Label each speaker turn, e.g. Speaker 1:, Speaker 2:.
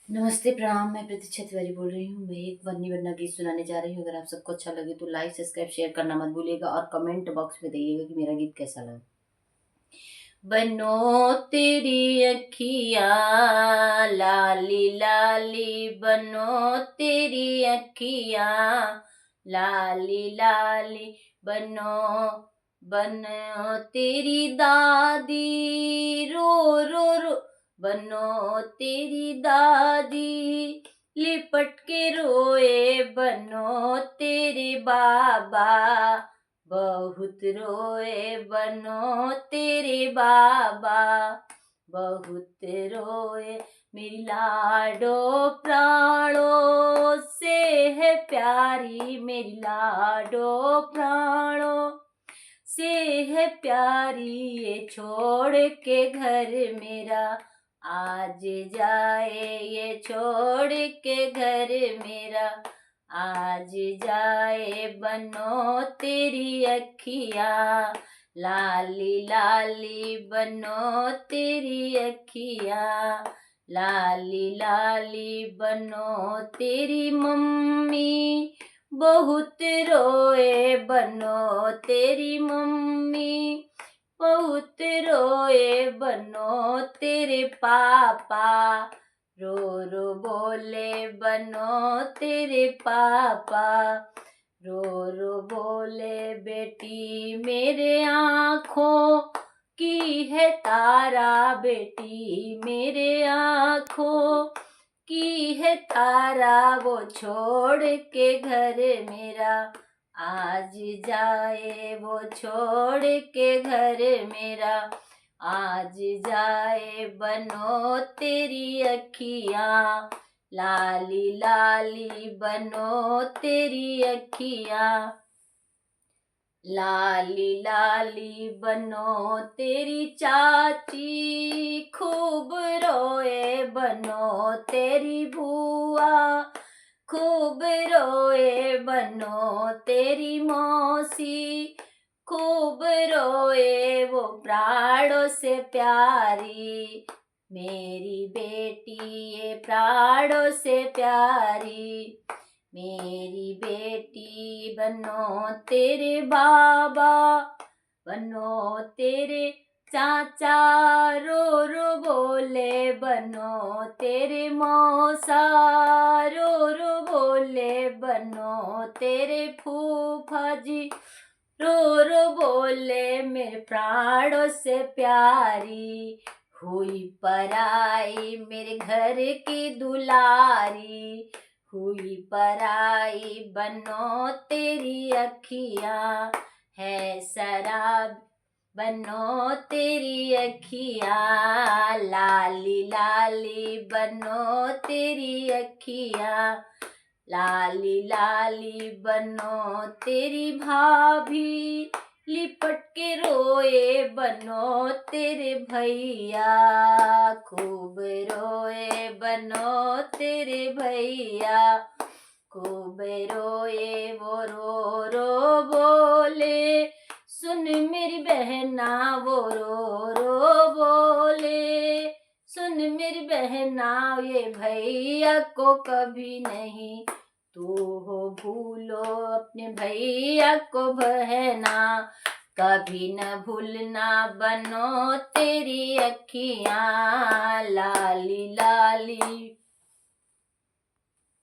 Speaker 1: नमस्ते, प्रणाम। मैं प्रतीक्षा तिवारी बोल रही हूँ। मैं एक फनी वरना गीत सुनाने जा रही हूँ। अगर आप सबको अच्छा लगे तो लाइक, सब्सक्राइब, शेयर करना मत भूलिएगा और कमेंट बॉक्स में बताइएगा कि मेरा गीत कैसा लगा। बनो तेरी अखियाँ लाली लाली, बनो तेरी अखियाँ लाली लाली, बनो बनो तेरी दादी रो रो रो, बनो तेरी दादी लिपट के रोए, बनो तेरे बाबा बहुत रोए, बनो तेरे बाबा बहुत रोए। मेरी लाडो प्राणों से है प्यारी, मेरी लाडो प्राणों से है प्यारी, ये छोड़ के घर मेरा आज जाए, ये छोड़ के घर मेरा आज जाए। बनो तेरी अखियाँ लाली लाली, बनो तेरी अखियाँ लाली लाली, बनो तेरी मम्मी बहुत रोए, बनो तेरी मम्मी बहुत रोए, बनो तेरे पापा रो रो बोले, बनो तेरे पापा रो रो बोले। बेटी मेरे आँखों की है तारा, बेटी मेरे आँखों की है तारा, वो छोड़ के घर मेरा आज जाए, वो छोड़ के घर मेरा आज जाए। बनो तेरी अखियाँ लाली लाली, बनो तेरी अखियाँ लाली लाली, बनो तेरी चाची खूब रोए, बनो तेरी बुआ खूब रोए, बनो तेरी मौसी खूब रोए, वो प्राणों से प्यारी मेरी बेटी, ये प्राणों से प्यारी मेरी बेटी। बनो तेरे बाबा, बनो तेरे चाचा रो रो बोले, बनो तेरे मौसा रो रो बोले, बनो तेरे फूफा जी रो रो बोले। मेरे प्राणों से प्यारी हुई पराई, मेरे घर की दुलारी हुई पराई। बनो तेरी अखियाँ है शराब, बनो तेरी अखियाँ लाली लाली, बनो तेरी अखियाँ लाली लाली, बनो तेरी भाभी लिपट के रोए, बनो तेरे भैया खूब रोए, बनो तेरे भैया खूब रोए। वो रो रो बोले, सुन मेरी बहना, वो रो रो बोले, सुन मेरी बहना, ये भैया को कभी नहीं तू हो भूलो, अपने भैया को बहना कभी न भूलना। बनो तेरी अखियाँ लाली लाली,